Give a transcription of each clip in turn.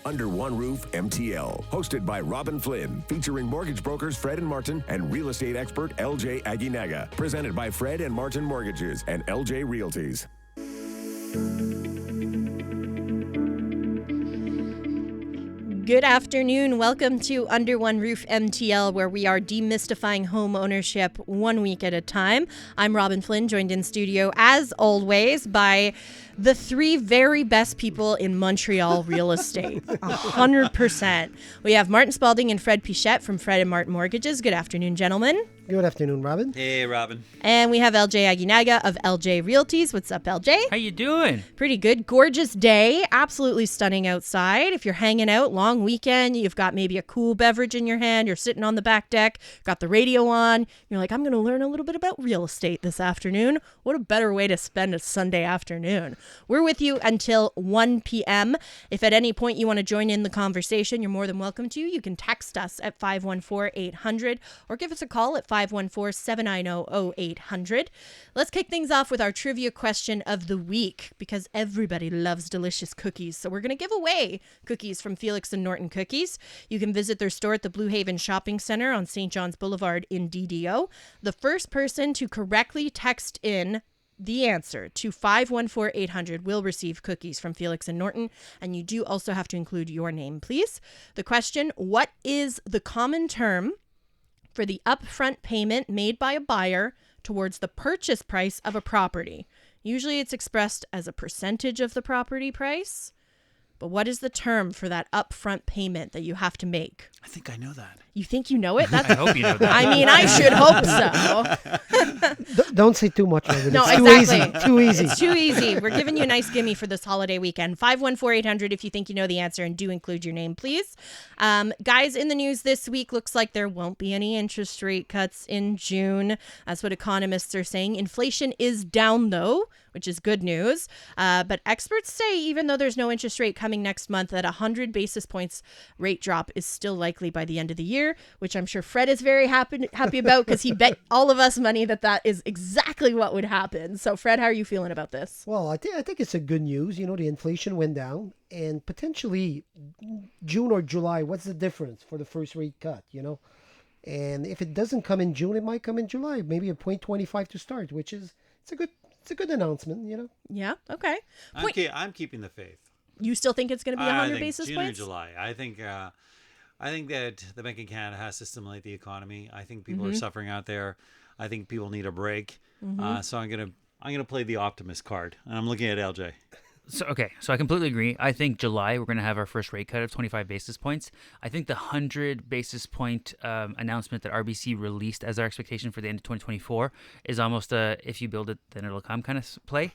Under One Roof MTL, hosted by Robin Flynn, featuring mortgage brokers Fred and Martin and real estate expert LJ Aguinaga. Presented by Fred and Martin Mortgages and LJ Realties. Good afternoon. Welcome to Under One Roof MTL, where we are demystifying home ownership 1 week at a time. I'm Robin Flynn, joined in studio, as always, by the three very best people in Montreal real estate. 100%. We have Martin Spalding and Fred Pichette from Fred and Martin Mortgages. Good afternoon, gentlemen. Good afternoon, Robin. Hey, Robin. And we have LJ Aguinaga of LJ Realties. What's up, LJ? How you doing? Pretty good. Gorgeous day. Absolutely stunning outside. If you're hanging out, long weekend, you've got maybe a cool beverage in your hand, you're sitting on the back deck, got the radio on, you're like, I'm going to learn a little bit about real estate this afternoon. What a better way to spend a Sunday afternoon. We're with you until 1 p.m. If at any point you want to join in the conversation, you're more than welcome to. You can text us at 514-800 or give us a call at 514-790-0800. Let's kick things off with our trivia question of the week, because everybody loves delicious cookies. So we're going to give away cookies from Felix and Norton Cookies. You can visit their store at the Blue Haven Shopping Center on St. John's Boulevard in DDO. The first person to correctly text in the answer to 514-800 will receive cookies from Felix and Norton, and you do also have to include your name, please. The question: what is the common term for the upfront payment made by a buyer towards the purchase price of a property? Usually it's expressed as a percentage of the property price, but what is the term for that upfront payment that you have to make? I think I know that. You think you know it? I hope you know that. I mean, I should hope so. Don't say too much, Robin. No, it's exactly. Too easy. It's too easy. We're giving you a nice gimme for this holiday weekend. 514-800 if you think you know the answer, and do include your name, please. Guys, in the news this week, looks like there won't be any interest rate cuts in June. That's what economists are saying. Inflation is down, though, which is good news. But experts say even though there's no interest rate coming next month, that 100 basis points rate drop is still likely by the end of the year, which I'm sure Fred is very happy about, because he bet all of us money that is exactly what would happen. So, Fred, how are you feeling about this? Well, I think it's a good news. You know, the inflation went down, and potentially June or July, what's the difference for the first rate cut, you know? And if it doesn't come in June, it might come in July, maybe a 0.25 to start, which is it's a good announcement, you know? Yeah, okay. I'm keeping the faith. You still think it's going to be 100 I think basis June points? or July. I think that the Bank of Canada has to stimulate the economy. I think people are suffering out there. I think people need a break. So I'm gonna play the optimist card, and I'm looking at LJ. So I completely agree. I think July we're going to have our first rate cut of 25 basis points. I think the 100 basis point announcement that RBC released as our expectation for the end of 2024 is almost a if you build it, then it'll come kind of play.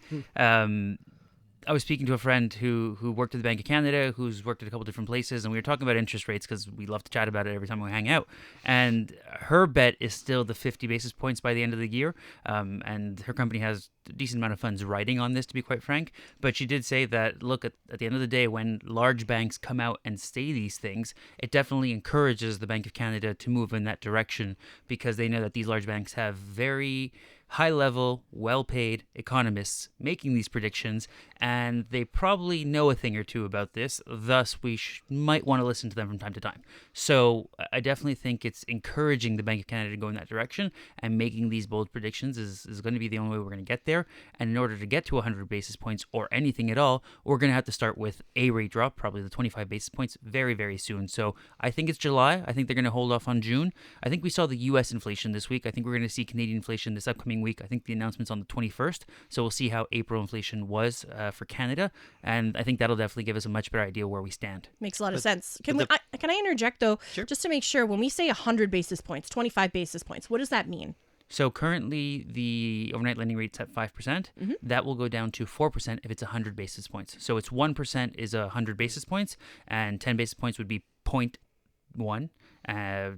I was speaking to a friend who worked at the Bank of Canada, who's worked at a couple different places, and we were talking about interest rates because we love to chat about it every time we hang out. And her bet is still the 50 basis points by the end of the year. And her company has a decent amount of funds riding on this, to be quite frank. But she did say that, look, at the end of the day, when large banks come out and say these things, it definitely encourages the Bank of Canada to move in that direction, because they know that these large banks have very high-level, well-paid economists making these predictions, and they probably know a thing or two about this. Thus, we might want to listen to them from time to time. So I definitely think it's encouraging the Bank of Canada to go in that direction, and making these bold predictions is going to be the only way we're going to get there. And in order to get to 100 basis points or anything at all, we're going to have to start with a rate drop, probably the 25 basis points, very, very soon. So I think it's July. I think they're going to hold off on June. I think we saw the U.S. inflation this week. I think we're going to see Canadian inflation this upcoming week. I think the announcement's on the 21st, so we'll see how April inflation was for Canada, and I think that'll definitely give us a much better idea where we stand. Makes a lot of sense. Can I interject, though, Sure. just to make sure, when we say 100 basis points, 25 basis points, what does that mean? So currently the overnight lending rate's at 5%. That will go down to 4% if it's 100 basis points. So it's 1% is 100 basis points, and 10 basis points would be 0.1.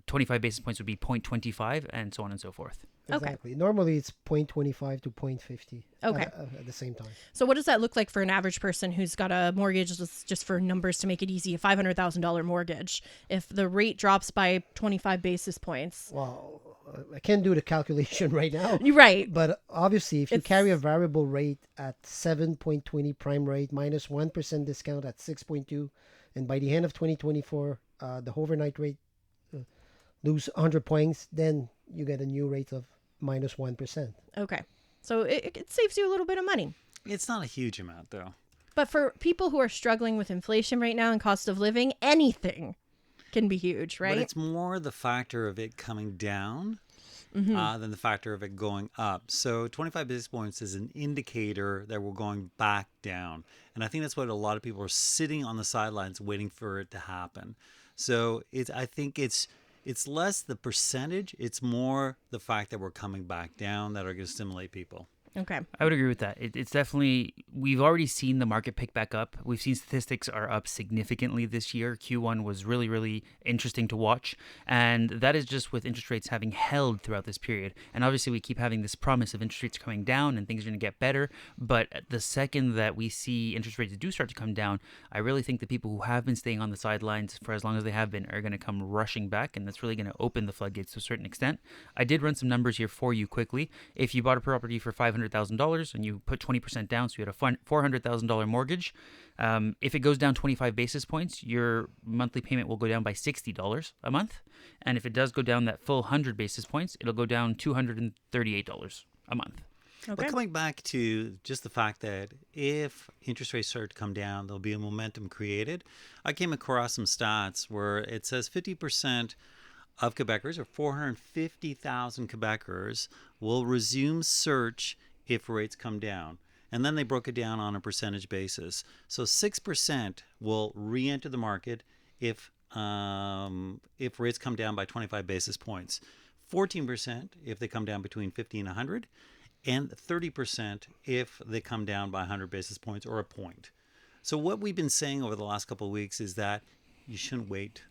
25 basis points would be 0.25, and so on and so forth. Exactly. Okay. Normally it's 0.25 to 0.50 okay. At the same time. So what does that look like for an average person who's got a mortgage, just for numbers to make it easy, a $500,000 mortgage? If the rate drops by 25 basis points. Well, I can't do the calculation right now. You're right. But obviously, if you carry a variable rate at 7.20 prime rate minus 1% discount at 6.2, and by the end of 2024, the overnight rate lose 100 points, then you get a new rate of -1%. Okay. So it saves you a little bit of money. It's not a huge amount, though. But for people who are struggling with inflation right now and cost of living, anything can be huge, right? But it's more the factor of it coming down than the factor of it going up. So 25 basis points is an indicator that we're going back down. And I think that's what a lot of people are sitting on the sidelines waiting for it to happen. So I think it's less the percentage. It's more the fact that we're coming back down that are going to stimulate people. Okay. I would agree with that. It's definitely, we've already seen the market pick back up. We've seen statistics are up significantly this year. Q1 was really, really interesting to watch. And that is just with interest rates having held throughout this period. And obviously we keep having this promise of interest rates coming down and things are going to get better. But the second that we see interest rates do start to come down, I really think the people who have been staying on the sidelines for as long as they have been are going to come rushing back. And that's really going to open the floodgates to a certain extent. I did run some numbers here for you quickly. If you bought a property for $500,000 and you put 20% down, so you had a $400,000 mortgage. If it goes down 25 basis points, your monthly payment will go down by $60 a month. And if it does go down that full 100 basis points, it'll go down $238 a month. Okay. But coming back to just the fact that if interest rates start to come down, there'll be a momentum created. I came across some stats where it says 50% of Quebecers, or 450,000 Quebecers, will resume search if rates come down. And then they broke it down on a percentage basis. So 6% will re-enter the market if rates come down by 25 basis points. 14% if they come down between 50 and 100. And 30% if they come down by 100 basis points or a point. So what we've been saying over the last couple of weeks is that you shouldn't wait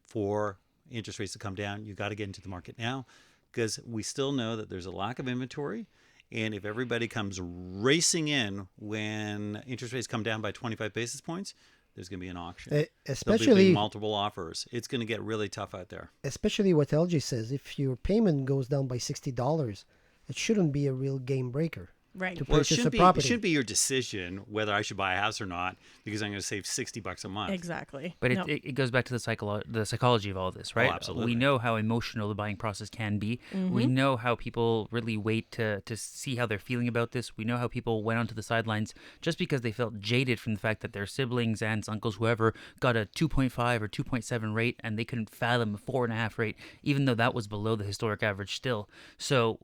for interest rates to come down. You got to get into the market now, because we still know that there's a lack of inventory. And if everybody comes racing in when interest rates come down by 25 basis points, there's going to be an auction. Especially There'll be multiple offers. It's going to get really tough out there. Especially what LJ says, if your payment goes down by $60, it shouldn't be a real game breaker. Right. To Well, it purchase shouldn't a be, property. it shouldn't be your decision whether I should buy a house or not, because I'm going to save $60 a month. Exactly. But No. it goes back to the psychology of all this, right? absolutely. We know how emotional the buying process can be. We know how people really wait to see how they're feeling about this. We know how people went onto the sidelines just because they felt jaded from the fact that their siblings, aunts, uncles, whoever, got a 2.5 or 2.7 rate and they couldn't fathom a 4.5 rate, even though that was below the historic average still. So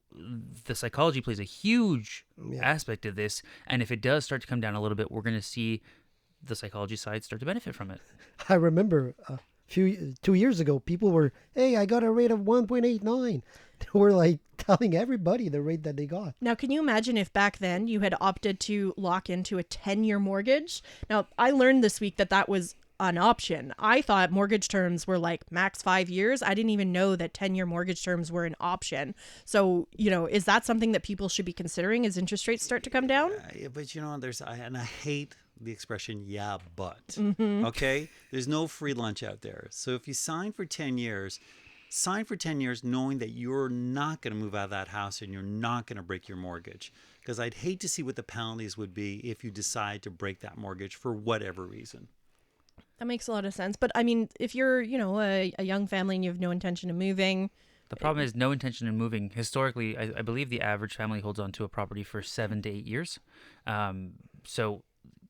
the psychology plays a huge aspect of this. And if it does start to come down a little bit, we're going to see the psychology side start to benefit from it. I remember 2 years ago, people were, hey, I got a rate of 1.89. They were like telling everybody the rate that they got. Now, can you imagine if back then you had opted to lock into a 10-year mortgage? Now, I learned this week that was an option. I thought mortgage terms were like max 5 years. I didn't even know that 10-year mortgage terms were an option. So, is that something that people should be considering as interest rates start to come down? But I hate the expression, yeah, but. Okay? There's no free lunch out there. So if you sign for 10 years, sign for 10 years knowing that you're not going to move out of that house and you're not going to break your mortgage. Because I'd hate to see what the penalties would be if you decide to break that mortgage for whatever reason. That makes a lot of sense. But I mean, if you're, a young family and you have no intention of moving. The problem is no intention in moving. Historically, I believe the average family holds on to a property for 7 to 8 years. So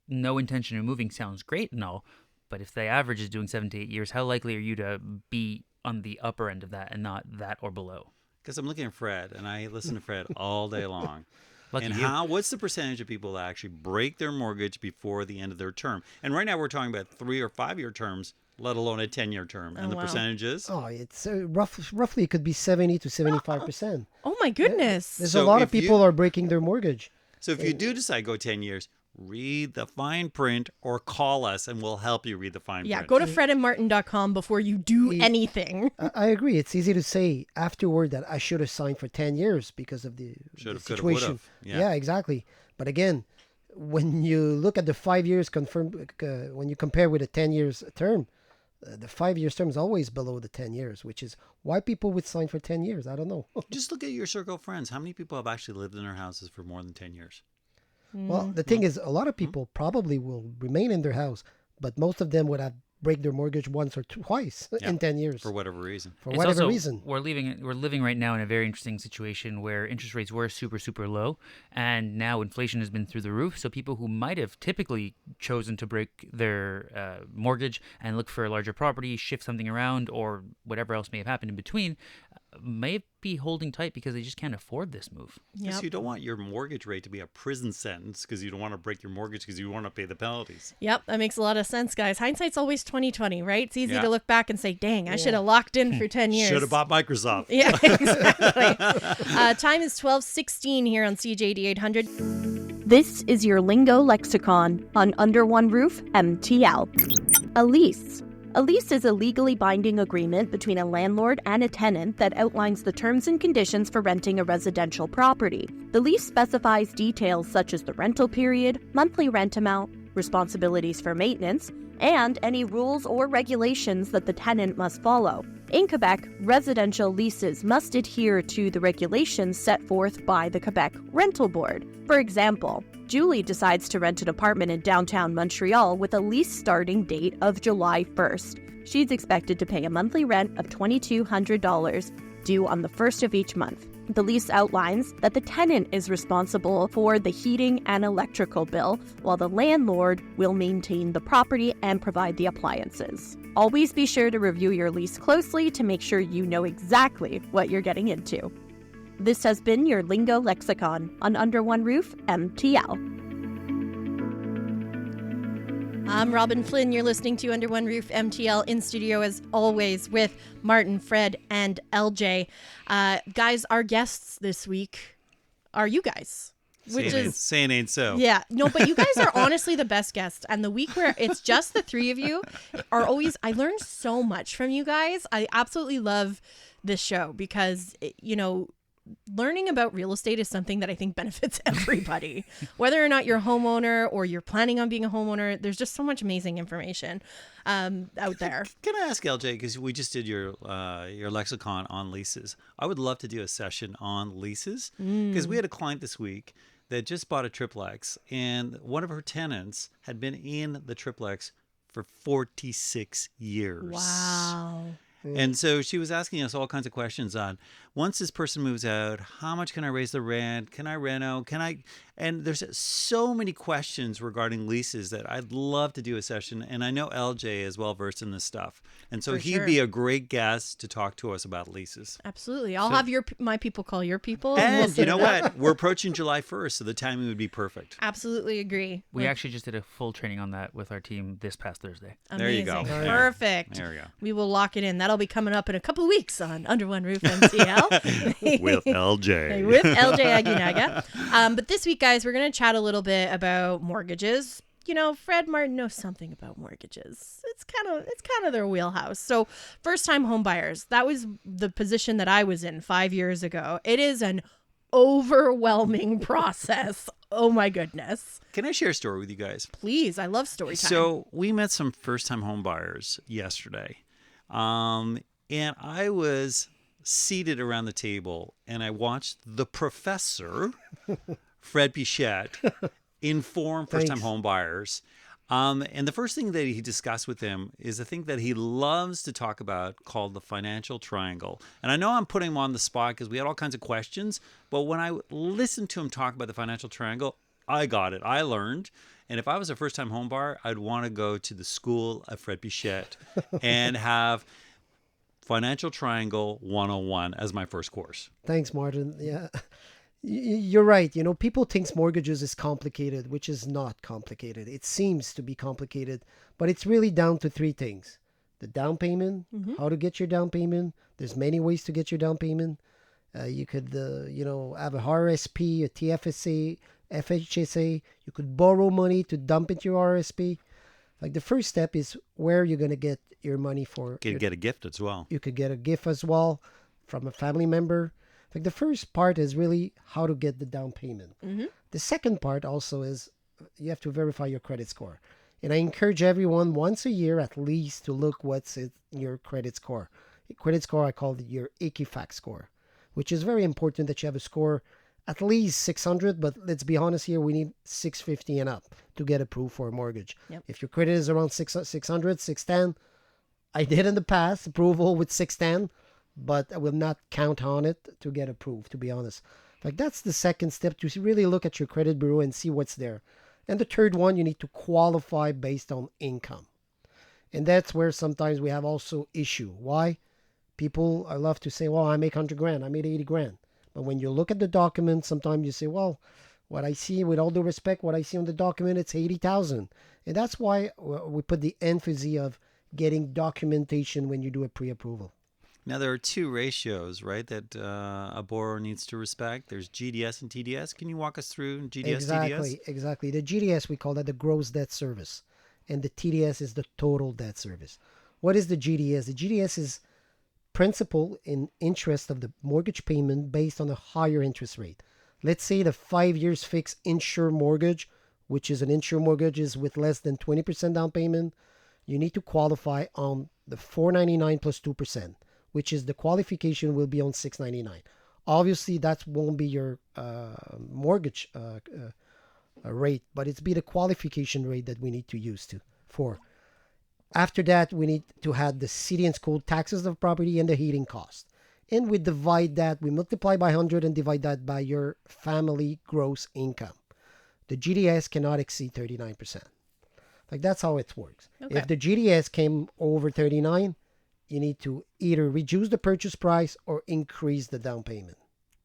no intention of moving sounds great and all, but if the average is doing 7 to 8 years, how likely are you to be on the upper end of that and not that or below? Because I'm looking at Fred, and I listen to Fred all day long. Lucky and you. what's the percentage of people that actually break their mortgage before the end of their term? And right now we're talking about 3 or 5 year terms, let alone a 10-year term. And the wow. percentages? Oh, it's roughly it could be 70 to 75%. Oh my goodness. There's So a lot of if you- people are breaking their mortgage. So if you do decide to go 10 years, read the fine print or call us and we'll help you read the fine Yeah, print. go to fredandmartin.com before you do anything. I agree. It's easy to say afterward that I should have signed for 10 years because of the Should've, could've, situation. would've. Yeah. Yeah, exactly. But again, when you look at the 5 years confirmed, when you compare with a 10 years term, the 5 years term is always below the 10 years, which is why people would sign for 10 years. I don't know. Just look at your circle of friends. How many people have actually lived in their houses for more than 10 years? Well, the thing is, a lot of people probably will remain in their house but most of them would have break their mortgage once or twice in 10 years. For whatever reason. For It's whatever also, reason. we're living right now in a very interesting situation where interest rates were super low, and now inflation has been through the roof. So people who might have typically chosen to break their mortgage and look for a larger property, shift something around, or whatever else may have happened in between, may be holding tight because they just can't afford this move. Yes, you don't want your mortgage rate to be a prison sentence because you don't want to break your mortgage because you want to pay the penalties. Yep, that makes a lot of sense, guys. Hindsight's always 20/20, right? It's easy Yeah. to look back and say, "Dang, I should have locked in for 10 years." Should have bought Microsoft. Yeah, exactly. Time is 12:16 here on CJD 800. This is your lingo lexicon on Under One Roof MTL. A lease. A lease is a legally binding agreement between a landlord and a tenant that outlines the terms and conditions for renting a residential property. The lease specifies details such as the rental period, monthly rent amount, responsibilities for maintenance, and any rules or regulations that the tenant must follow. In Quebec, residential leases must adhere to the regulations set forth by the Quebec Rental Board. For example, Julie decides to rent an apartment in downtown Montreal with a lease starting date of July 1st. She's expected to pay a monthly rent of $2,200 due on the 1st of each month. The lease outlines that the tenant is responsible for the heating and electrical bill, while the landlord will maintain the property and provide the appliances. Always be sure to review your lease closely to make sure you know exactly what you're getting into. This has been your Lingo Lexicon on Under One Roof MTL. I'm Robin Flynn. You're listening to Under One Roof MTL, in studio as always with Martin, Fred, and LJ. Guys, our guests this week are you guys. Saying ain't so. Yeah, no, but you guys are honestly the best guests. And the week where it's just the three of you are always, I learned so much from you guys. I absolutely love this show because, learning about real estate is something that I think benefits everybody. Whether or not you're a homeowner or you're planning on being a homeowner, there's just so much amazing information out there. Can I ask LJ, because we just did your lexicon on leases. I would love to do a session on leases because we had a client this week that just bought a triplex, and one of her tenants had been in the triplex for 46 years. Wow. And so she was asking us all kinds of questions on, once this person moves out, how much can I raise the rent? Can I reno? And there's so many questions regarding leases that I'd love to do a session. And I know LJ is well versed in this stuff. And so he'd be a great guest to talk to us about leases. Absolutely. I'll have my people call your people. And we'll you know what? We're approaching July 1st, so the timing would be perfect. Absolutely agree. We actually just did a full training on that with our team this past Thursday. Amazing. There you go. Perfect. There we go. We will lock it in. That'll be coming up in a couple of weeks on Under One Roof MTL. With LJ. With LJ Aguinaga. But this week, guys, we're going to chat a little bit about mortgages. Fred, Martin knows something about mortgages. It's kind of their wheelhouse. So first-time home buyers, that was the position that I was in 5 years ago. It is an overwhelming process. Oh my goodness. Can I share a story with you guys? Please, I love story time. So we met some first-time home buyers yesterday. And I was seated around the table and I watched the professor, Fred Pichette, inform first-time home buyers. And the first thing that he discussed with them is a thing that he loves to talk about called the financial triangle. And I know I'm putting him on the spot because we had all kinds of questions, but when I listened to him talk about the financial triangle, I got it. I learned. And if I was a first-time home buyer, I'd want to go to the school of Fred Pichette and have Financial Triangle 101 as my first course. Thanks, Martin. Yeah, you're right. People think mortgages is complicated, which is not complicated. It seems to be complicated, but it's really down to three things. The down payment, how to get your down payment. There's many ways to get your down payment. You could, have a RSP, a TFSA, FHSA. You could borrow money to dump into your RSP. Like the first step is where you're going to get your money for. You could get a gift as well. You could get a gift as well from a family member. Like the first part is really how to get the down payment. The second part also is you have to verify your credit score. And I encourage everyone once a year at least to look what's in your credit score. Credit score, I call it your Equifax score, which is very important that you have a score at least 600, but let's be honest here, we need 650 and up to get approved for a mortgage. Yep. If your credit is around 600, 610, I did in the past approval with 610, but I will not count on it to get approved, to be honest. Like, that's the second step, to really look at your credit bureau and see what's there. And the third one, you need to qualify based on income. And that's where sometimes we have also issue. Why? People, I love to say, well, I make 100 grand, I made 80 grand. But when you look at the document, sometimes you say, well, what I see, with all due respect, what I see on the document, it's 80,000. And that's why we put the emphasis of getting documentation when you do a pre-approval. Now, there are two ratios, right, that a borrower needs to respect. There's GDS and TDS. Can you walk us through GDS, TDS? Exactly. The GDS, we call that the gross debt service. And the TDS is the total debt service. What is the GDS? The GDS is principal in interest of the mortgage payment based on a higher interest rate. Let's say the 5 years fixed insured mortgage, which is an insured mortgage is with less than 20% down payment. You need to qualify on the 499 plus 2%, which is the qualification will be on 699. Obviously, that won't be your mortgage rate, but it's be the qualification rate that we need to use for. After that, we need to have the city and school taxes of property and the heating cost. And we divide that, we multiply by 100 and divide that by your family gross income. The GDS cannot exceed 39%. Like, that's how it works. Okay. If the GDS came over 39, you need to either reduce the purchase price or increase the down payment.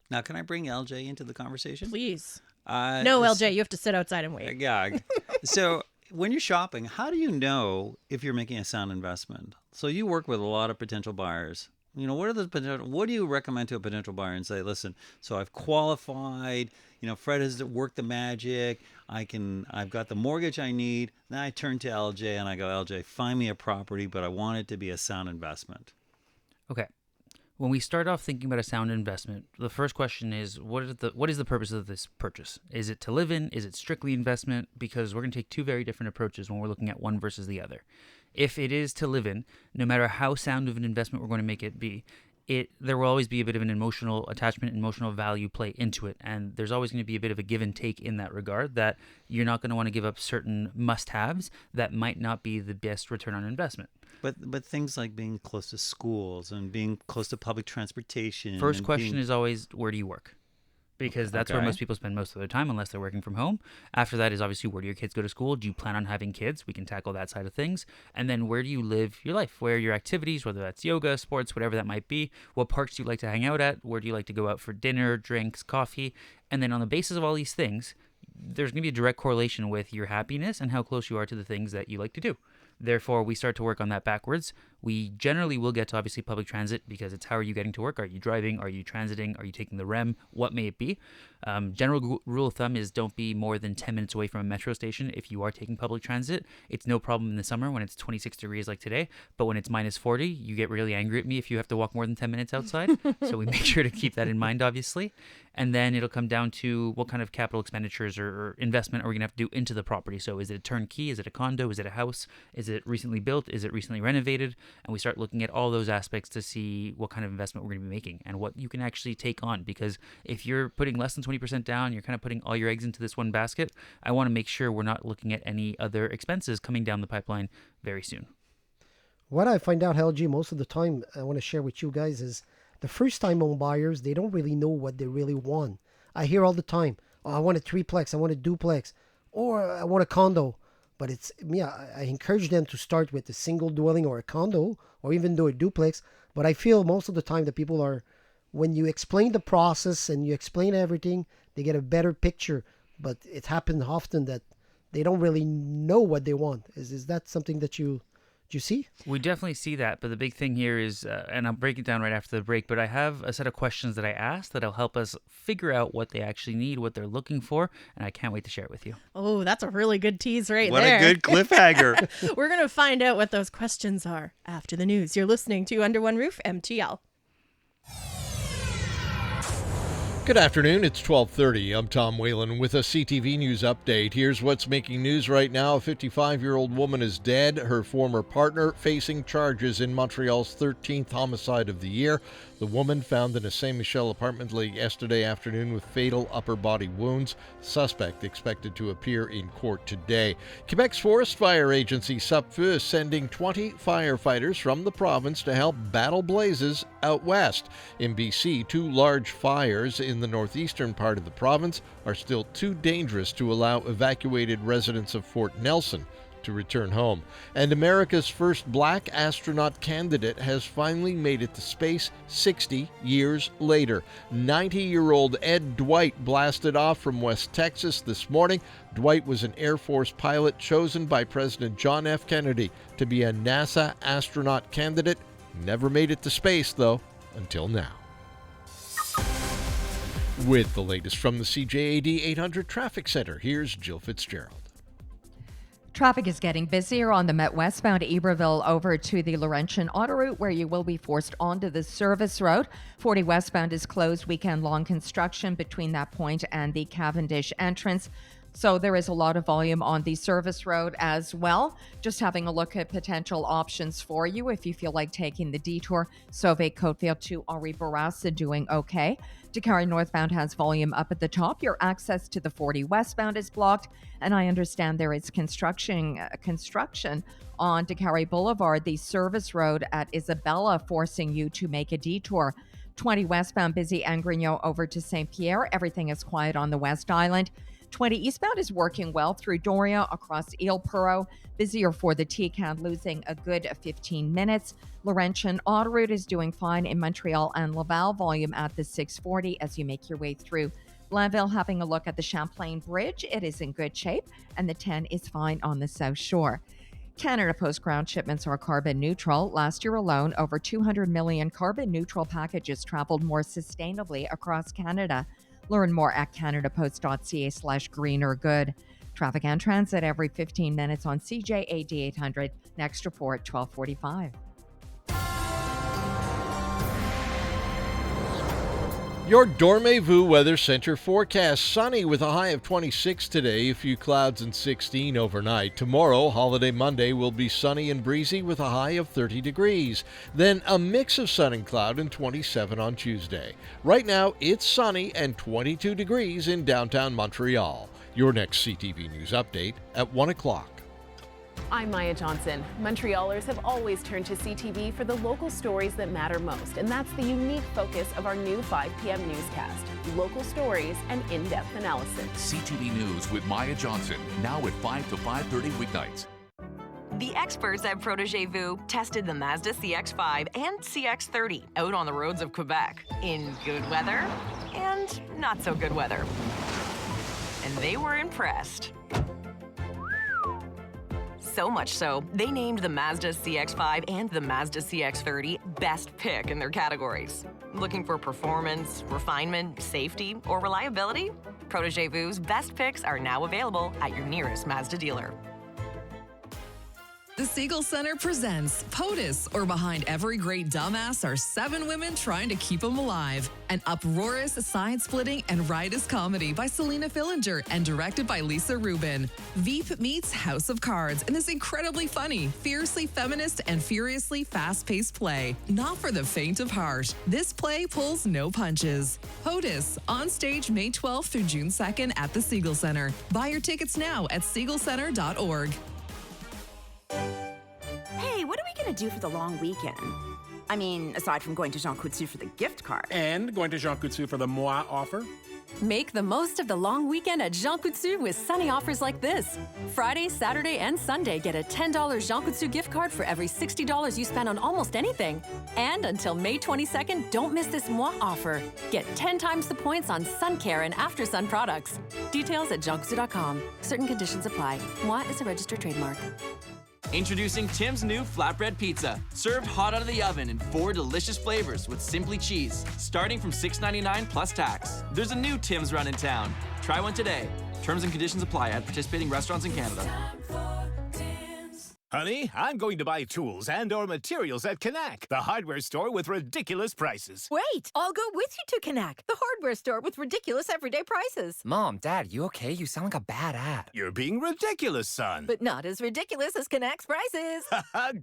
Now, can I bring LJ into the conversation? Please. No, LJ, you have to sit outside and wait. Yeah. So when you're shopping, how do you know if you're making a sound investment? So you work with a lot of potential buyers. You know, what do you recommend to a potential buyer and say, listen, so I've qualified, Fred has worked the magic. I've got the mortgage I need. Then I turn to LJ and I go, LJ, find me a property, but I want it to be a sound investment. Okay. When we start off thinking about a sound investment, the first question is, what is the purpose of this purchase? Is it to live in? Is it strictly investment? Because we're going to take two very different approaches when we're looking at one versus the other. If it is to live in, no matter how sound of an investment we're going to make it be, there will always be a bit of an emotional attachment, emotional value play into it. And there's always going to be a bit of a give and take in that regard, that you're not going to want to give up certain must-haves that might not be the best return on investment. But things like being close to schools and being close to public transportation. First question is always, where do you work? Because that's where most people spend most of their time, unless they're working from home. After that is obviously, where do your kids go to school? Do you plan on having kids? We can tackle that side of things. And then, where do you live your life? Where are your activities, whether that's yoga, sports, whatever that might be? What parks do you like to hang out at? Where do you like to go out for dinner, drinks, coffee? And then on the basis of all these things, there's going to be a direct correlation with your happiness and how close you are to the things that you like to do. Therefore, we start to work on that backwards. We generally will get to obviously public transit, because it's how are you getting to work? Are you driving? Are you transiting? Are you taking the REM? What may it be? General rule of thumb is don't be more than 10 minutes away from a metro station if you are taking public transit. It's no problem in the summer when it's 26 degrees like today, but when it's minus 40, you get really angry at me if you have to walk more than 10 minutes outside. So we make sure to keep that in mind, obviously. And then it'll come down to what kind of capital expenditures or investment are we going to have to do into the property. So is it a turnkey? Is it a condo? Is it a house? Is it recently built? Is it recently renovated? And we start looking at all those aspects to see what kind of investment we're going to be making and what you can actually take on. Because if you're putting less than 20% down, you're kind of putting all your eggs into this one basket. I want to make sure we're not looking at any other expenses coming down the pipeline very soon. What I find out, LG, most of the time, I want to share with you guys is the first-time home buyers, they don't really know what they really want. I hear all the time, oh, I want a triplex, I want a duplex, or I want a condo. But I encourage them to start with a single dwelling or a condo, or even do a duplex. But I feel most of the time that people are, when you explain the process and you explain everything, they get a better picture. But it happens often that they don't really know what they want. Is that something that you see? We definitely see that, but the big thing here is, and I'll break it down right after the break, but I have a set of questions that I asked that'll help us figure out what they actually need, what they're looking for, and I can't wait to share it with you. Oh, that's a really good tease right there. What a good cliffhanger. We're going to find out what those questions are after the news. You're listening to Under One Roof MTL. Good afternoon, it's 12:30. I'm Tom Whalen with a CTV News update. Here's what's making news right now. A 55-year-old woman is dead. Her former partner facing charges in Montreal's 13th homicide of the year. The woman found in a Saint Michel apartment late yesterday afternoon with fatal upper body wounds. Suspect expected to appear in court today. Quebec's Forest Fire Agency, SUPFEU, is sending 20 firefighters from the province to help battle blazes out west. In BC, 2 large fires in the northeastern part of the province are still too dangerous to allow evacuated residents of Fort Nelson to return home. And America's first black astronaut candidate has finally made it to space 60 years later. 90-year-old Ed Dwight blasted off from West Texas this morning. Dwight was an Air Force pilot chosen by President John F. Kennedy to be a NASA astronaut candidate. Never made it to space, though, until now. With the latest from the CJAD 800 Traffic Center, here's Jill Fitzgerald. Traffic is getting busier on the Met westbound Iberville over to the Laurentian auto route, where you will be forced onto the service road. 40 westbound is closed, weekend-long construction between that point and the Cavendish entrance. So there is a lot of volume on the service road as well. Just having a look at potential options for you if you feel like taking the detour. Sauvé Cotefield to Henri Bourassa doing okay. Dakar northbound has volume up at the top. Your access to the 40 westbound is blocked. And I understand there is construction on Dakar Boulevard, the service road at Isabella, forcing you to make a detour. 20 westbound busy and Grignon over to St. Pierre. Everything is quiet on the West Island. 20 eastbound is working well through Doria across Île-Perrot. Busier for the TCAD, losing a good 15 minutes. Laurentian auto route is doing fine in Montreal and Laval. Volume at the 640 as you make your way through. Blainville, having a look at the Champlain Bridge. It is in good shape, and the 10 is fine on the South Shore. Canada Post ground shipments are carbon neutral. Last year alone, over 200 million carbon neutral packages traveled more sustainably across Canada. Learn more at canadapost.ca/greenergood. Traffic and transit every 15 minutes on CJAD 800. Next report, 12:45. Your Dormez-vous Weather Center forecast: sunny with a high of 26 today, a few clouds and 16 overnight. Tomorrow, holiday Monday, will be sunny and breezy with a high of 30 degrees. Then a mix of sun and cloud and 27 on Tuesday. Right now, it's sunny and 22 degrees in downtown Montreal. Your next CTV News update at 1 o'clock. I'm Maya Johnson. Montrealers have always turned to CTV for the local stories that matter most, and that's the unique focus of our new 5 p.m. newscast. Local stories and in-depth analysis. CTV News with Maya Johnson, now at 5 to 5:30 weeknights. The experts at Protégez-Vous tested the Mazda CX-5 and CX-30 out on the roads of Quebec in good weather and not so good weather. And they were impressed. So much so, they named the Mazda CX-5 and the Mazda CX-30 best pick in their categories. Looking for performance, refinement, safety, or reliability? Protégez-Vous's best picks are now available at your nearest Mazda dealer. The Siegel Center presents POTUS, or Behind Every Great Dumbass Are 7 Women Trying to Keep 'Em Alive. An uproarious, side-splitting, and riotous comedy by Selena Fillinger and directed by Lisa Rubin. Veep meets House of Cards in this incredibly funny, fiercely feminist, and furiously fast-paced play. Not for the faint of heart. This play pulls no punches. POTUS, on stage May 12th through June 2nd at the Siegel Center. Buy your tickets now at siegelcenter.org. Hey, what are we going to do for the long weekend? I mean, aside from going to Jean Coutu for the gift card. And going to Jean Coutu for the Moi offer. Make the most of the long weekend at Jean Coutu with sunny offers like this. Friday, Saturday, and Sunday, get a $10 Jean Coutu gift card for every $60 you spend on almost anything. And until May 22nd, don't miss this Moi offer. Get 10 times the points on sun care and after sun products. Details at jeancoutu.com. Certain conditions apply. Moi is a registered trademark. Introducing Tim's new flatbread pizza, served hot out of the oven in 4 delicious flavors with Simply Cheese, starting from $6.99 plus tax. There's a new Tim's run in town. Try one today. Terms and conditions apply at participating restaurants in Canada. Honey, I'm going to buy tools and/or materials at Knack, the hardware store with ridiculous prices. Wait, I'll go with you to Knack, the hardware store with ridiculous everyday prices. Mom, Dad, you okay? You sound like a bad ad. You're being ridiculous, son. But not as ridiculous as Knack's prices.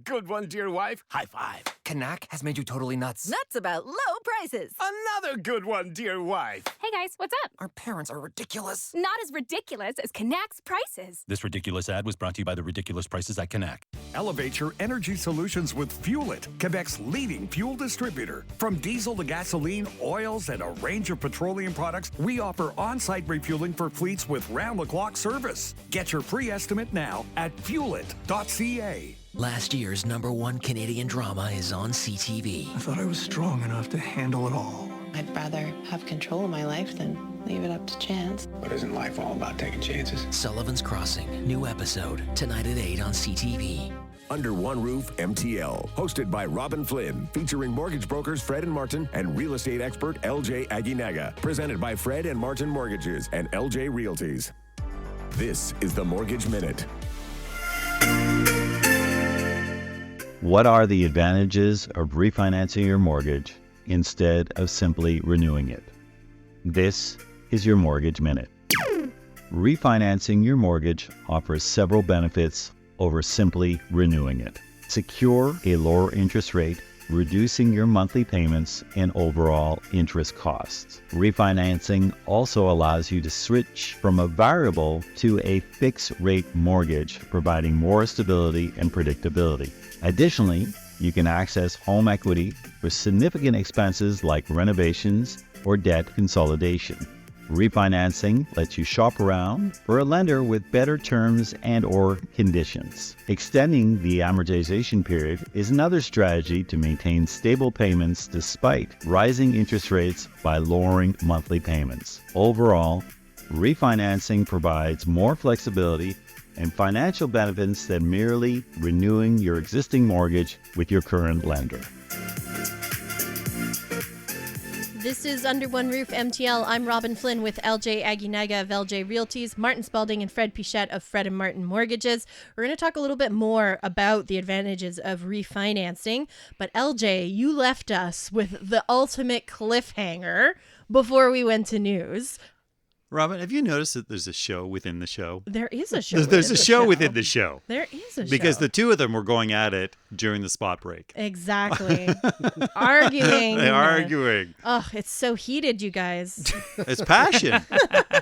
Good one, dear wife. High five. Knack has made you totally nuts. Nuts about low prices. Another good one, dear wife. Hey guys, what's up? Our parents are ridiculous. Not as ridiculous as Knack's prices. This ridiculous ad was brought to you by the ridiculous prices at Knack. Elevate your energy solutions with Fuel It, Quebec's leading fuel distributor. From diesel to gasoline, oils, and a range of petroleum products, we offer on-site refueling for fleets with round-the-clock service. Get your free estimate now at fuelit.ca. Last year's #1 Canadian drama is on CTV. I thought I was strong enough to handle it all. I'd rather have control of my life than leave it up to chance. But isn't life all about taking chances? Sullivan's Crossing, new episode, tonight at 8 on CTV. Under One Roof MTL, hosted by Robin Flynn, featuring mortgage brokers Fred and Martin and real estate expert LJ Aguinaga. Presented by Fred and Martin Mortgages and LJ Realties. This is the Mortgage Minute. What are the advantages of refinancing your mortgage instead of simply renewing it? This is your Mortgage Minute. Refinancing your mortgage offers several benefits over simply renewing it. Secure a lower interest rate, reducing your monthly payments and overall interest costs. Refinancing also allows you to switch from a variable to a fixed rate mortgage, providing more stability and predictability. Additionally, you can access home equity for significant expenses like renovations or debt consolidation. Refinancing lets you shop around for a lender with better terms and/or conditions. Extending the amortization period is another strategy to maintain stable payments despite rising interest rates by lowering monthly payments. Overall, refinancing provides more flexibility and financial benefits than merely renewing your existing mortgage with your current lender. This is Under One Roof MTL. I'm Robin Flynn with LJ Aguinaga of LJ Realties, Martin Spalding and Fred Pichette of Fred and Martin Mortgages. We're going to talk a little bit more about the advantages of refinancing. But LJ, you left us with the ultimate cliffhanger before we went to news. Robin, have you noticed that there's a show within the show? There is a show. There's a show within the show. There is a show. Because the two of them were going at it during the spot break. Exactly. Arguing. They're arguing. Oh, it's so heated, you guys. It's passion.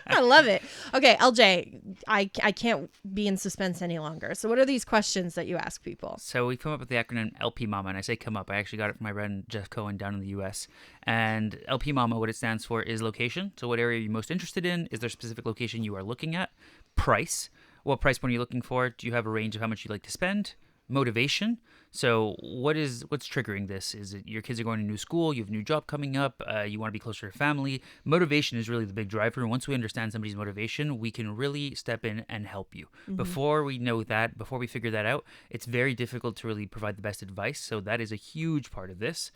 I love it. Okay, LJ, I can't be in suspense any longer. So what are these questions that you ask people? So we come up with the acronym LP Mama, and I say come up. I actually got it from my friend Jeff Cohen down in the U.S. And LP Mama, what it stands for is location. So what area are you most interested in? Is there a specific location you are looking at? Price. What price point are you looking for? Do you have a range of how much you'd like to spend? Motivation. So what's triggering this? Is it your kids are going to new school? You have a new job coming up? You want to be closer to family? Motivation is really the big driver. And once we understand somebody's motivation, we can really step in and help you. Mm-hmm. Before we know that, before we figure that out, it's very difficult to really provide the best advice. So that is a huge part of this.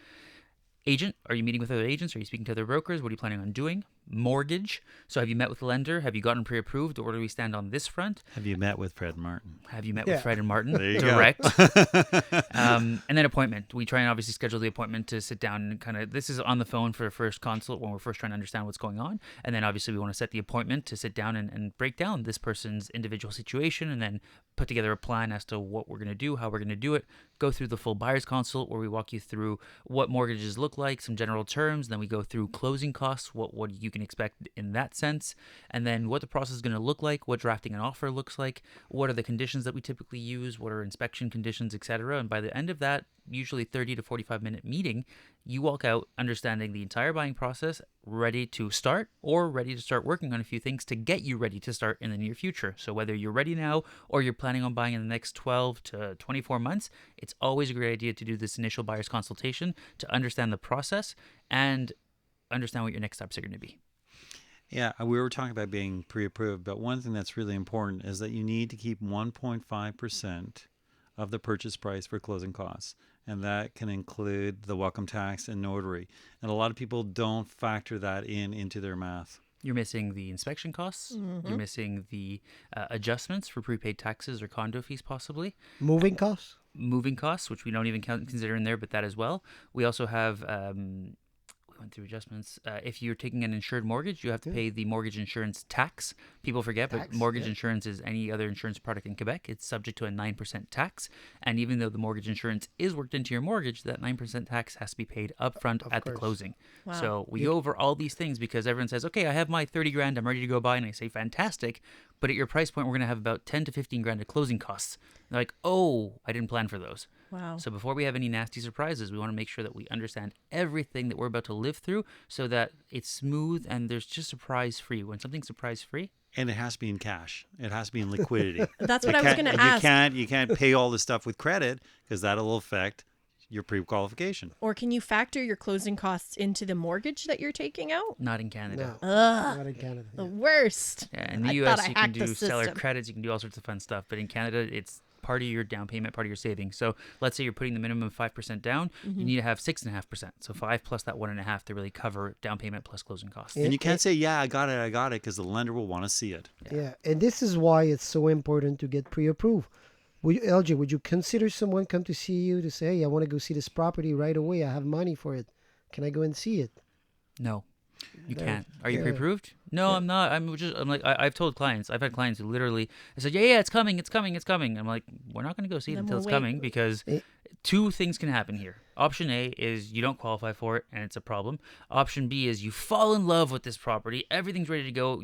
Agent, are you meeting with other agents? Are you speaking to other brokers? What are you planning on doing? Mortgage. So have you met with the lender? Have you gotten pre-approved? Or do we stand on this front? Have you met with Fred and Martin? Have you met with Fred and Martin? There you Direct. go. And then appointment. We try and obviously schedule the appointment to sit down and kind of, this is on the phone for a first consult when we're first trying to understand what's going on. And then obviously we want to set the appointment to sit down and break down this person's individual situation and then put together a plan as to what we're going to do, how we're going to do it, go through the full buyer's consult where we walk you through what mortgages look like, some general terms, then we go through closing costs, what you can expect in that sense, and then what the process is going to look like, what drafting an offer looks like, what are the conditions that we typically use, what are inspection conditions, etc. And by the end of that, usually 30 to 45 minute meeting, you walk out understanding the entire buying process, ready to start or ready to start working on a few things to get you ready to start in the near future. So whether you're ready now or you're planning on buying in the next 12 to 24 months, it's always a great idea to do this initial buyer's consultation to understand the process and understand what your next steps are going to be. Yeah, we were talking about being pre-approved, but one thing that's really important is that you need to keep 1.5% of the purchase price for closing costs. And that can include the welcome tax and notary. And a lot of people don't factor that into their math. You're missing the inspection costs. Mm-hmm. You're missing the adjustments for prepaid taxes or condo fees, possibly. Moving costs? Moving costs, which we don't even consider in there, but that as well. We also have, we went through adjustments. If you're taking an insured mortgage, you have to pay the mortgage insurance tax. People forget, but mortgage insurance is any other insurance product in Quebec. It's subject to a 9% tax. And even though the mortgage insurance is worked into your mortgage, that 9% tax has to be paid upfront at the closing. Wow. So we go over all these things because everyone says, okay, I have my 30 grand, I'm ready to go buy. And I say, fantastic. But at your price point, we're going to have about 10 to 15 grand of closing costs. They're like, oh, I didn't plan for those. Wow. So before we have any nasty surprises, we want to make sure that we understand everything that we're about to live through so that it's smooth and there's just surprise free. When something's surprise free. And it has to be in cash. It has to be in liquidity. That's what I was going to ask. You can't pay all this stuff with credit because that'll affect your pre-qualification. Or can you factor your closing costs into the mortgage that you're taking out? Not in Canada. No, Ugh, not in Canada. the worst. Yeah, in the I US, thought I you can hacked the do seller system. credits, you can do all sorts of fun stuff. But in Canada, it's part of your down payment, part of your savings. So let's say you're putting the minimum 5% down, you need to have 6.5%. So 5 plus that 1.5 to really cover down payment plus closing costs. And you can't say, yeah, I got it, because the lender will want to see it. Yeah, and this is why it's so important to get pre-approved. LJ, would you consider someone come to see you to say, hey, I want to go see this property right away. I have money for it. Can I go and see it? No, you can't. Are you pre-approved? No, I'm not. I'm like, I've told clients, I've had clients who literally said, yeah, it's coming. I'm like, we're not going to go see it until it's coming because two things can happen here. Option A is you don't qualify for it and it's a problem. Option B is you fall in love with this property. Everything's ready to go.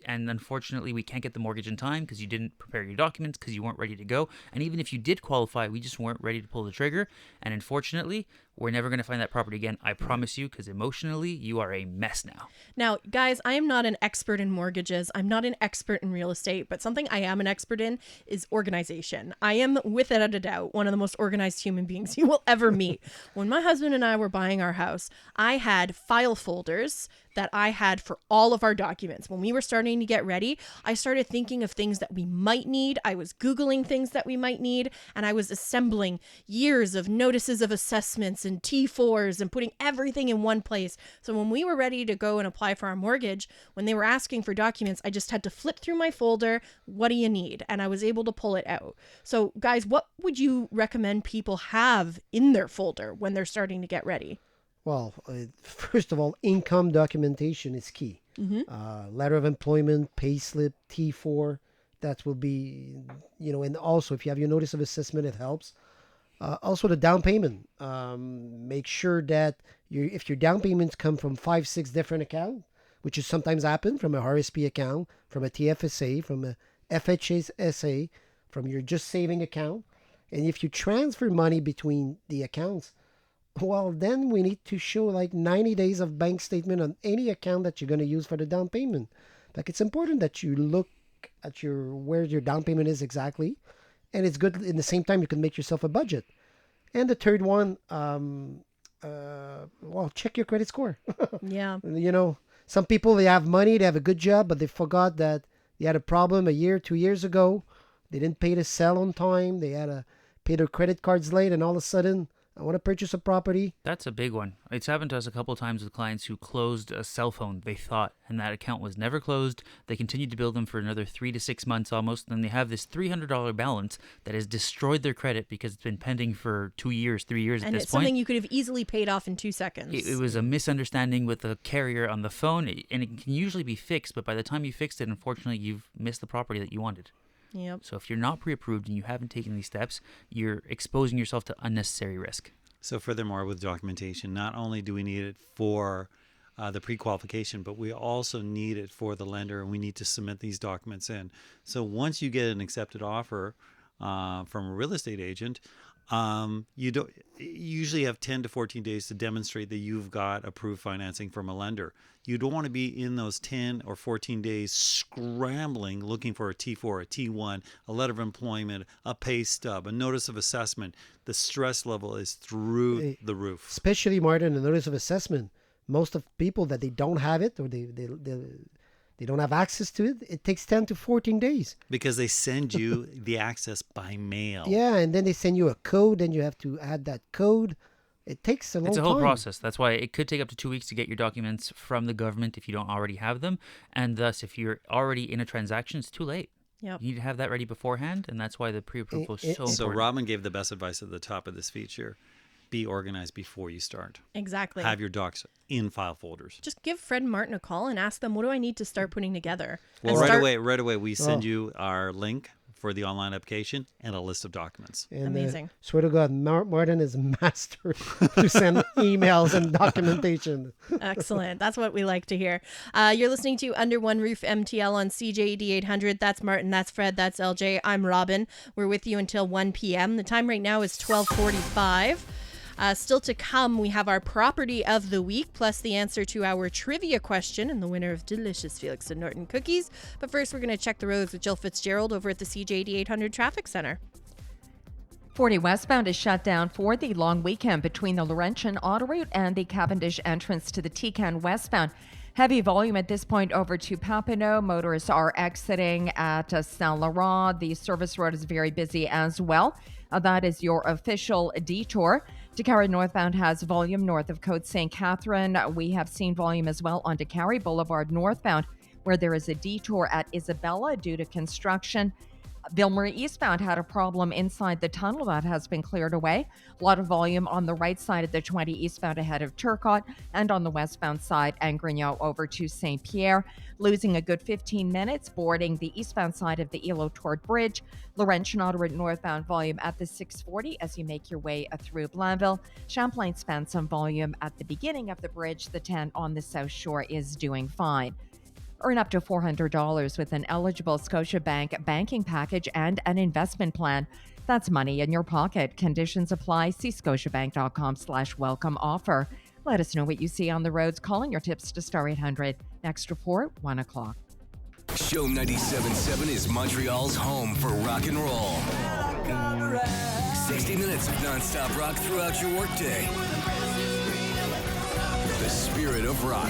And unfortunately, we can't get the mortgage in time because you didn't prepare your documents because you weren't ready to go. And even if you did qualify, we just weren't ready to pull the trigger. And unfortunately, we're never going to find that property again. I promise you, because emotionally, you are a mess now. Now, guys, I am not an expert in mortgages. I'm not an expert in real estate, but something I am an expert in is organization. I am, without a doubt, one of the most organized human beings you will ever meet. When my husband and I were buying our house, I had file folders that I had for all of our documents. When we were starting to get ready, I started thinking of things that we might need. I was Googling things that we might need, and I was assembling years of notices of assessments and T4s and putting everything in one place. So when we were ready to go and apply for our mortgage, when they were asking for documents, I just had to flip through my folder. What do you need? And I was able to pull it out. So guys, what would you recommend people have in their folder when they're starting to get ready? Well, first of all, income documentation is key. Letter of employment, pay slip, T4, that will be, and also if you have your notice of assessment, it helps. Also the down payment. Make sure that if your down payments come from 5-6 different accounts, which is sometimes happen from a RSP account, from a TFSA, from a FHSA, from your just saving account, and if you transfer money between the accounts, well, then we need to show like 90 days of bank statement on any account that you're going to use for the down payment. Like it's important that you look at where your down payment is exactly. And it's good in the same time you can make yourself a budget. And the third one, check your credit score. Yeah. Some people, they have money, they have a good job, but they forgot that they had a problem 1 year, 2 years ago. They didn't pay the sell on time. They had to pay their credit cards late, and all of a sudden, I want to purchase a property. That's a big one. It's happened to us a couple of times with clients who closed a cell phone, they thought, and that account was never closed. They continued to bill them for another 3 to 6 months almost, and then they have this $300 balance that has destroyed their credit because it's been pending for 2 years, 3 years at this point. And it's something you could have easily paid off in 2 seconds. It was a misunderstanding with the carrier on the phone, and it can usually be fixed, but by the time you fixed it, unfortunately, you've missed the property that you wanted. Yep. So if you're not pre-approved and you haven't taken these steps, you're exposing yourself to unnecessary risk. So furthermore, with documentation, not only do we need it for the pre-qualification, but we also need it for the lender, and we need to submit these documents in. So once you get an accepted offer from a real estate agent, you usually have 10 to 14 days to demonstrate that you've got approved financing from a lender. You don't want to be in those 10 or 14 days scrambling, looking for a T4, a T1, a letter of employment, a pay stub, a notice of assessment. The stress level is through the roof. Especially, Martin, the notice of assessment. Most of people that they don't have it or they don't have access to it, it takes 10 to 14 days. Because they send you the access by mail. Yeah, and then they send you a code, and you have to add that code. It takes a long time. It's a whole process. That's why it could take up to 2 weeks to get your documents from the government if you don't already have them. And thus, if you're already in a transaction, it's too late. Yep. You need to have that ready beforehand, and that's why the pre-approval is so important. So Robin gave the best advice at the top of this feature. Be organized before you start. Exactly. Have your docs in file folders. Just give Fred and Martin a call and ask them, what do I need to start putting together? Well, right away, we send you our link for the online application and a list of documents. And, amazing. Swear to God, Martin is a master to send emails and documentation. Excellent. That's what we like to hear. You're listening to Under One Roof MTL on CJD 800. That's Martin. That's Fred. That's LJ. I'm Robin. We're with you until 1 p.m. The time right now is 12:45. Still to come, we have our property of the week, plus the answer to our trivia question and the winner of delicious Felix and Norton cookies. But first, we're going to check the roads with Jill Fitzgerald over at the CJD 800 Traffic Center. 40 westbound is shut down for the long weekend between the Laurentian Auto Route and the Cavendish entrance to the Tecan westbound. Heavy volume at this point over to Papineau. Motorists are exiting at Saint Laurent. The service road is very busy as well. That is your official detour. DeCarry northbound has volume north of Côte St. Catherine. We have seen volume as well on DeCarry Boulevard northbound, where there is a detour at Isabella due to construction. Ville-Marie eastbound had a problem inside the tunnel that has been cleared away. A lot of volume on the right side of the 20 eastbound ahead of Turcotte, and on the westbound side, Angrignon over to St. Pierre. Losing a good 15 minutes boarding the eastbound side of the Îlot-Tourt Bridge. Laurentian Auto Route northbound volume at the 640 as you make your way through Blainville. Champlain spent some volume at the beginning of the bridge. The 10 on the South Shore is doing fine. Earn up to $400 with an eligible Scotiabank banking package and an investment plan. That's money in your pocket. Conditions apply. See scotiabank.com/welcome offer. Let us know what you see on the roads. Calling your tips to Star 800. Next report, 1 o'clock. Show 97.7 is Montreal's home for rock and roll. 60 minutes of nonstop rock throughout your workday. The spirit of rock.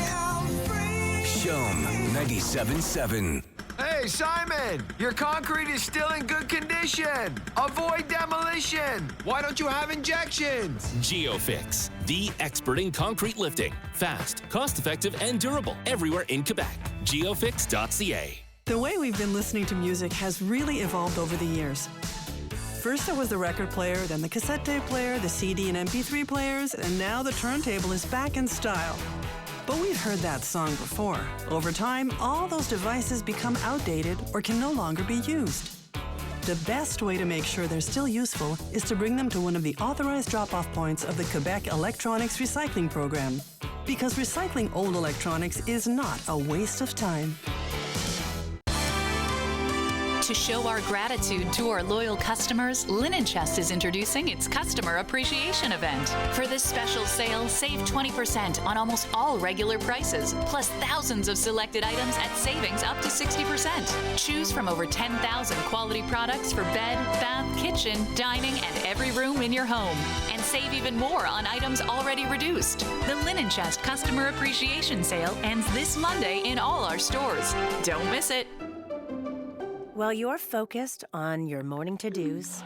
Shome 97.7. Hey, Simon, your concrete is still in good condition. Avoid demolition. Why don't you have injections? GeoFix, the expert in concrete lifting. Fast, cost-effective, and durable everywhere in Quebec. GeoFix.ca. The way we've been listening to music has really evolved over the years. First, it was the record player, then the cassette tape player, the CD and MP3 players, and now the turntable is back in style. But we've heard that song before. Over time, all those devices become outdated or can no longer be used. The best way to make sure they're still useful is to bring them to one of the authorized drop-off points of the Quebec Electronics Recycling Program. Because recycling old electronics is not a waste of time. To show our gratitude to our loyal customers, Linen Chest is introducing its Customer Appreciation Event. For this special sale, save 20% on almost all regular prices, plus thousands of selected items at savings up to 60%. Choose from over 10,000 quality products for bed, bath, kitchen, dining, and every room in your home. And save even more on items already reduced. The Linen Chest Customer Appreciation Sale ends this Monday in all our stores. Don't miss it. While you're focused on your morning to-dos,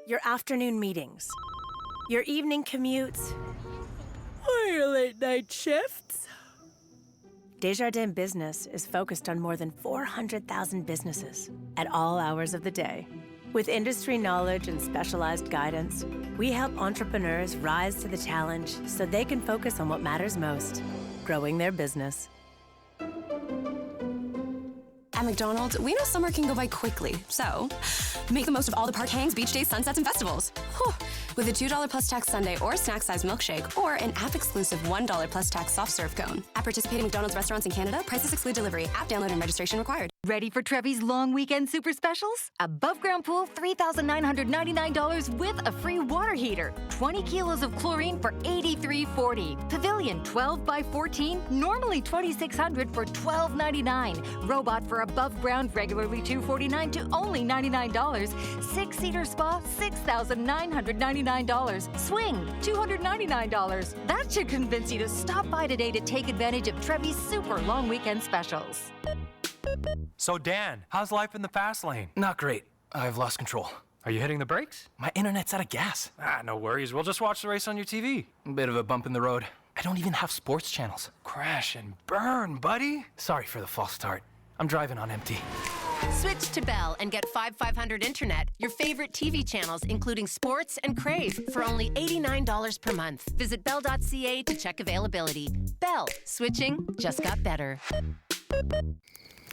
your afternoon meetings, your evening commutes, or your late-night shifts, Desjardins Business is focused on more than 400,000 businesses at all hours of the day. With industry knowledge and specialized guidance, we help entrepreneurs rise to the challenge so they can focus on what matters most, growing their business. At McDonald's, we know summer can go by quickly, so make the most of all the park hangs, beach days, sunsets, and festivals. Whew. With a $2 plus tax sundae or snack-sized milkshake, or an app-exclusive $1 plus tax soft serve cone. At participating McDonald's restaurants in Canada, prices exclude delivery. App download and registration required. Ready for Trevi's long weekend super specials? Above ground pool, $3,999 with a free water heater. 20 kilos of chlorine for $83.40. Pavilion 12 by 14, normally $2,600 for $12.99. Robot for above ground, regularly $249 to only $99. 6-seater spa, $6,999. Swing, $299. That should convince you to stop by today to take advantage of Trevi's super long weekend specials. So Dan, how's life in the fast lane? Not great. I've lost control. Are you hitting the brakes? My internet's out of gas. No worries. We'll just watch the race on your TV. Bit of a bump in the road. I don't even have sports channels. Crash and burn, buddy. Sorry for the false start. I'm driving on empty. Switch to Bell and get 500 internet, your favorite TV channels, including sports and Crave, for only $89 per month. Visit bell.ca to check availability. Bell. Switching just got better.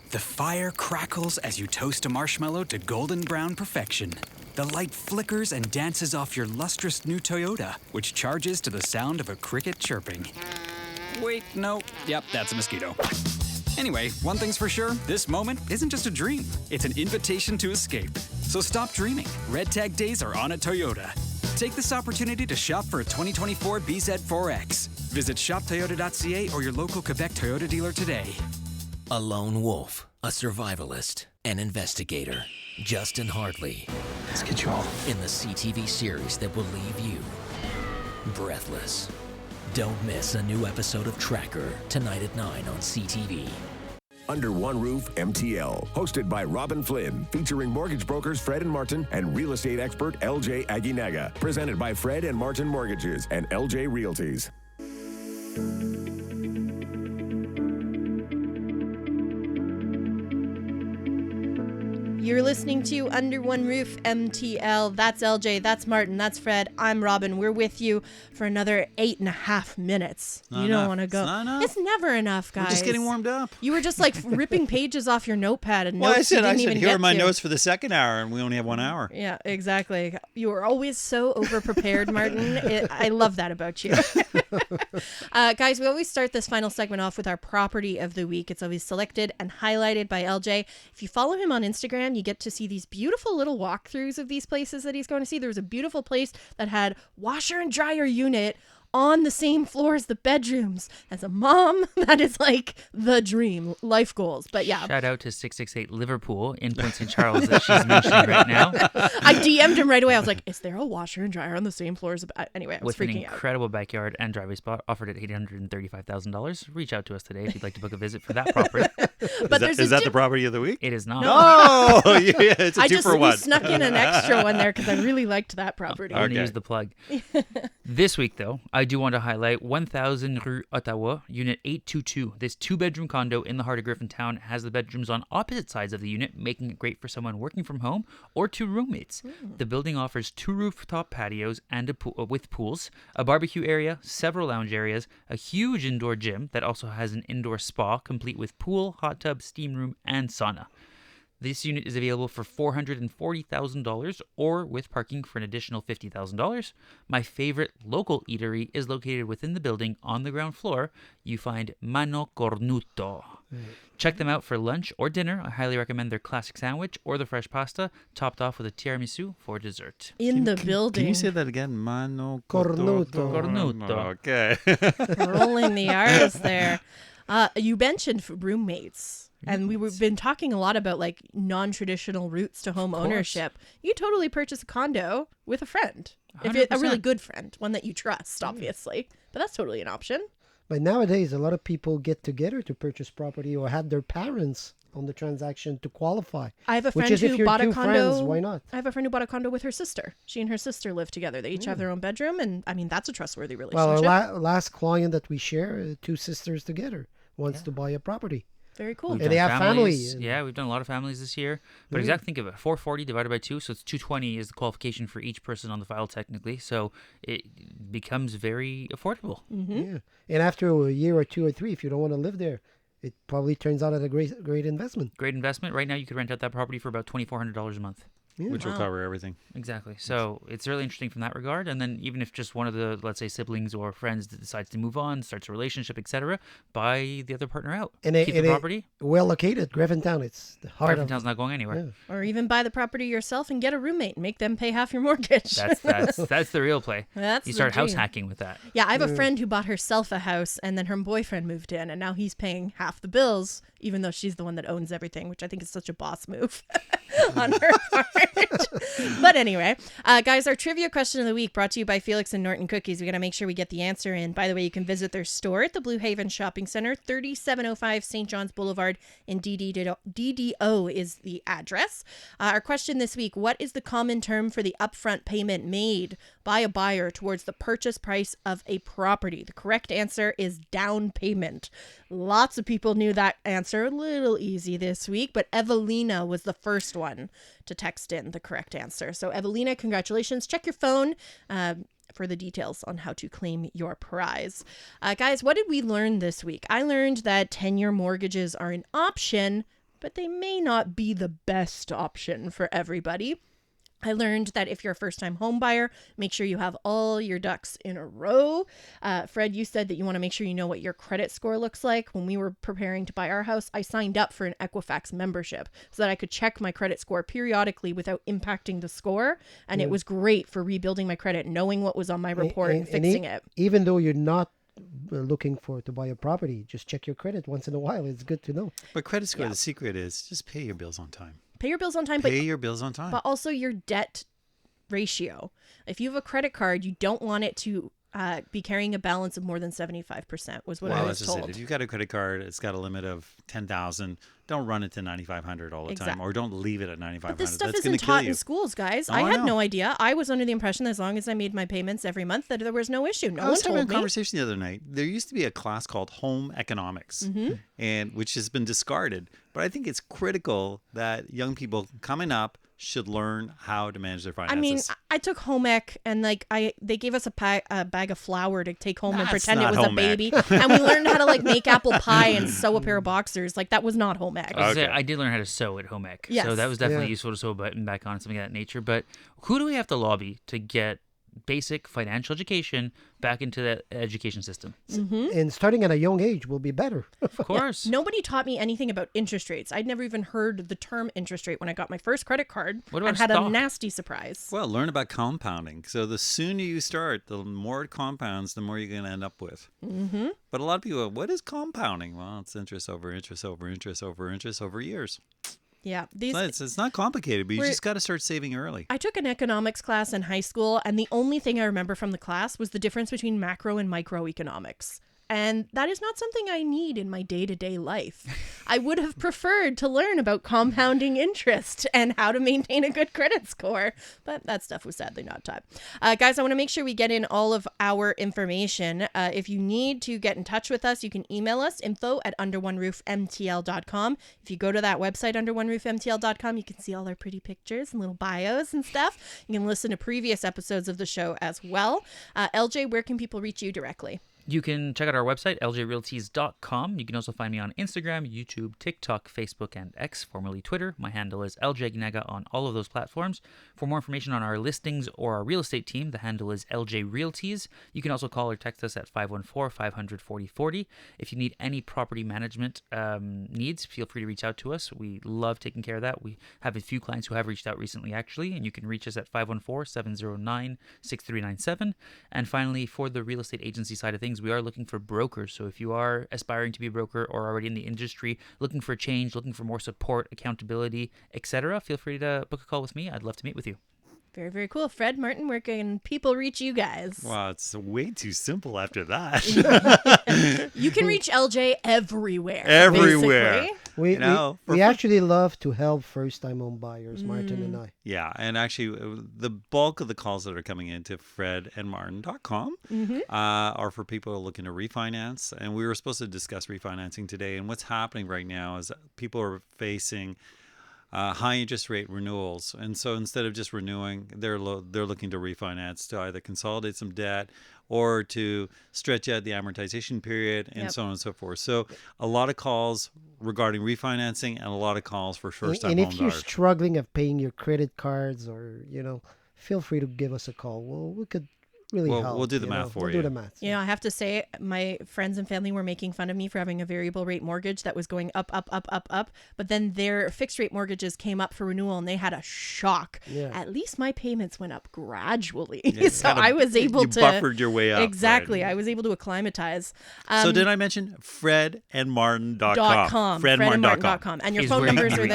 The fire crackles as you toast a marshmallow to golden brown perfection. The light flickers and dances off your lustrous new Toyota, which charges to the sound of a cricket chirping. Wait, no. Yep, that's a mosquito. Anyway, one thing's for sure, this moment isn't just a dream. It's an invitation to escape. So stop dreaming. Red Tag Days are on at Toyota. Take this opportunity to shop for a 2024 BZ4X. Visit shoptoyota.ca or your local Quebec Toyota dealer today. A lone wolf, a survivalist, an investigator. Justin Hartley. Let's get you all. In the CTV series that will leave you breathless. Don't miss a new episode of Tracker tonight at 9 on CTV. Under One Roof MTL, hosted by Robin Flynn, featuring mortgage brokers Fred and Martin and real estate expert LJ Aguinaga. Presented by Fred and Martin Mortgages and LJ Realties. You're listening to Under One Roof MTL. That's LJ, that's Martin, that's Fred. I'm Robin. We're with you for another 8.5 minutes. You don't want to go. It's not enough. It's never enough, guys. We're just getting warmed up. You were just like ripping pages off your notepad and Well, notes you didn't even here get are my to. notes for the second hour, and we only have 1 hour. Yeah, exactly. You are always so over-prepared, Martin. I love that about you. Guys, we always start this final segment off with our property of the week. It's always selected and highlighted by LJ. If you follow him on Instagram, you get to see these beautiful little walkthroughs of these places that he's going to see. There was a beautiful place that had washer and dryer unit on the same floor as the bedrooms. As a mom, that is like the dream, life goals. But yeah. Shout out to 668 Liverpool in Point St. Charles that she's mentioning right now. I DM'd him right away. I was like, is there a washer and dryer on the same floor as anyway, I was With an freaking out. incredible backyard and driveway spot offered at $835,000. Reach out to us today if you'd like to book a visit for that property. But is that the property of the week? It is not. Oh, yeah, it's a I 2 just for 1. snuck in an extra one there because I really liked that property. I'm going to use the plug. This week, though, I do want to highlight 1000 Rue Ottawa, Unit 822. This 2-bedroom condo in the heart of Griffintown has the bedrooms on opposite sides of the unit, making it great for someone working from home or 2 roommates. The building offers 2 rooftop patios and with pools, a barbecue area, several lounge areas, a huge indoor gym that also has an indoor spa, complete with pool, hot tub, steam room, and sauna. This unit is available for $440,000 or with parking for an additional $50,000. My favorite local eatery is located within the building on the ground floor. You find Mano Cornuto. Check them out for lunch or dinner. I highly recommend their classic sandwich or the fresh pasta, topped off with a tiramisu for dessert. In the building. Can you say that again? Mano Cornuto. Cornuto. Okay. Rolling the R's there. You mentioned roommates. And we've been talking a lot about like non-traditional routes to home ownership. You totally purchase a condo with a friend. If it, a really good friend, one that you trust, obviously. But that's totally an option. But nowadays, a lot of people get together to purchase property or had their parents on the transaction to qualify. I have a friend who bought a condo. Why not? I have a friend who bought a condo with her sister. She and her sister live together. They each have their own bedroom. And I mean, that's a trustworthy relationship. Well, our last client that we share, 2 sisters together, wants to buy a property. Very cool. And they have families. Yeah, we've done a lot of families this year. But exactly, think of it, 440 divided by 2, so it's 220 is the qualification for each person on the file technically. So it becomes very affordable. Yeah. And after a year or 2 or 3, if you don't want to live there, it probably turns out a great investment. Great investment. Right now, you could rent out that property for about $2,400 a month. Yeah. Which will cover everything. Exactly. So it's really interesting from that regard. And then even if just one of the, let's say, siblings or friends decides to move on, starts a relationship, etc., buy the other partner out. And keep the property. Well located, Griffintown. It's the heart Griffintown's not going anywhere. Yeah. Or even buy the property yourself and get a roommate and make them pay half your mortgage. That's the real play. That's you start the dream. house hacking with that. Yeah, I have a friend who bought herself a house and then her boyfriend moved in and now he's paying half the bills, even though she's the one that owns everything, which I think is such a boss move on her part. But anyway, guys, our trivia question of the week brought to you by Felix and Norton Cookies. We got to make sure we get the answer in. By the way, you can visit their store at the Blue Haven Shopping Center, 3705 St. John's Boulevard in DDO is the address. Our question this week, what is the common term for the upfront payment made by a buyer towards the purchase price of a property? The correct answer is down payment. Lots of people knew that answer. A little easy this week, but Evelina was the first one to text in the correct answer. So Evelina, congratulations. Check your phone for the details on how to claim your prize. Guys, what did we learn this week? I learned that 10-year mortgages are an option, but they may not be the best option for everybody. I learned that if you're a first-time home buyer, make sure you have all your ducks in a row. Fred, you said that you want to make sure you know what your credit score looks like. When we were preparing to buy our house, I signed up for an Equifax membership so that I could check my credit score periodically without impacting the score. And it was great for rebuilding my credit, knowing what was on my report and fixing it. Even though you're not looking to buy a property, just check your credit once in a while. It's good to know. But credit score, the secret is just pay your bills on time. Pay your bills on time. Pay your bills on time. But also your debt ratio. If you have a credit card, you don't want it to be carrying a balance of more than 75%, was what I was told. If you've got a credit card, it's got a limit of $10,000. Don't run it to $9,500 all the time, or don't leave it at $9,500. But this stuff That's isn't taught in schools, guys. I had no idea. I was under the impression that as long as I made my payments every month, that there was no issue. No I was one having told a me. conversation the other night. There used to be a class called Home Economics, and which has been discarded. But I think it's critical that young people coming up should learn how to manage their finances. I mean, I took home ec, and they gave us a bag of flour to take home and pretend it was a baby, and we learned how to make apple pie and sew a pair of boxers. Like, that was not home ec. I did learn how to sew at home ec, so that was definitely useful to sew a button back on, something of that nature. But who do we have to lobby to get basic financial education back into the education system? And starting at a young age will be better. Of course. Yeah, nobody taught me anything about interest rates. I'd never even heard the term interest rate when I got my first credit card and had a nasty surprise. Well, learn about compounding. So the sooner you start, the more it compounds, the more you're going to end up with. But a lot of people go, what is compounding? Well, it's interest over interest over interest over interest over years. Yeah, it's not complicated, but you just got to start saving early. I took an economics class in high school, and the only thing I remember from the class was the difference between macro and microeconomics. And that is not something I need in my day-to-day life. I would have preferred to learn about compounding interest and how to maintain a good credit score, but that stuff was sadly not taught. Guys, I want to make sure we get in all of our information. If you need to get in touch with us, you can email us, info@underoneroofmtl.com. If you go to that website, underoneroofmtl.com, you can see all our pretty pictures and little bios and stuff. You can listen to previous episodes of the show as well. LJ, where can people reach you directly? You can check out our website, ljrealties.com. You can also find me on Instagram, YouTube, TikTok, Facebook, and X, formerly Twitter. My handle is Aguinaga on all of those platforms. For more information on our listings or our real estate team, the handle is LJ Realties. You can also call or text us at 514-500-4040. If you need any property management needs, feel free to reach out to us. We love taking care of that. We have a few clients who have reached out recently, actually, and you can reach us at 514-709-6397. And finally, for the real estate agency side of things, we are looking for brokers. So if you are aspiring to be a broker or already in the industry, looking for change, looking for more support, accountability, etc., feel free to book a call with me. I'd love to meet with you. Very, very cool. Fred, Martin, where can people reach you guys? Wow, it's way too simple after that. You can reach LJ everywhere. Everywhere. Basically. We actually love to help first-time home buyers, Martin and I. Yeah, and actually the bulk of the calls that are coming into fredandmartin.com are for people who are looking to refinance. And we were supposed to discuss refinancing today. And what's happening right now is people are facing high interest rate renewals, and so instead of just renewing, they're looking to refinance to either consolidate some debt or to stretch out the amortization period and so on and so forth. So a lot of calls regarding refinancing and a lot of calls for first-time home buyers. And if you're struggling of paying your credit cards or feel free to give us a call. Well, we could really Well, help. we'll do the you math know. for We'll you. do the math. You know, I have to say, my friends and family were making fun of me for having a variable rate mortgage that was going up, up, up, up, up. But then their fixed rate mortgages came up for renewal and they had a shock. Yeah. At least my payments went up gradually. Yeah, So kinda- I was able you to. buffered your way up, Exactly. right? I was able to acclimatize. So did I mention fredandmartin.com? fredandmartin.com. And your Is phone where you numbers can are reach.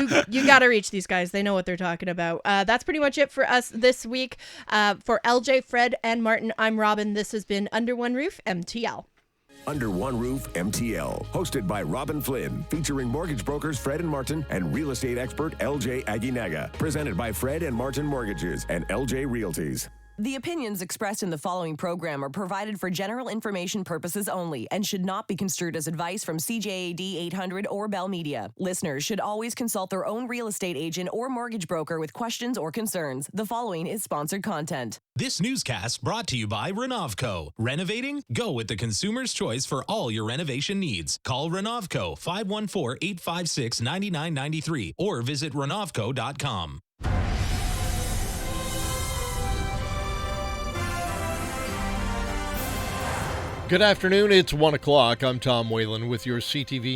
there. you got to reach these guys. They know what they're talking about. That's pretty much it for us this week. For LJ, Fred, and Martin, I'm Robin. This has been Under One Roof MTL. Under One Roof MTL, hosted by Robin Flynn, featuring mortgage brokers Fred and Martin and real estate expert LJ Aguinaga. Presented by Fred and Martin Mortgages and LJ Realties. The opinions expressed in the following program are provided for general information purposes only and should not be construed as advice from CJAD 800 or Bell Media. Listeners should always consult their own real estate agent or mortgage broker with questions or concerns. The following is sponsored content. This newscast brought to you by Renovco. Renovating? Go with the consumer's choice for all your renovation needs. Call Renovco 514-856-9993 or visit renovco.com. Good afternoon. It's 1 o'clock. I'm Tom Whalen with your CTV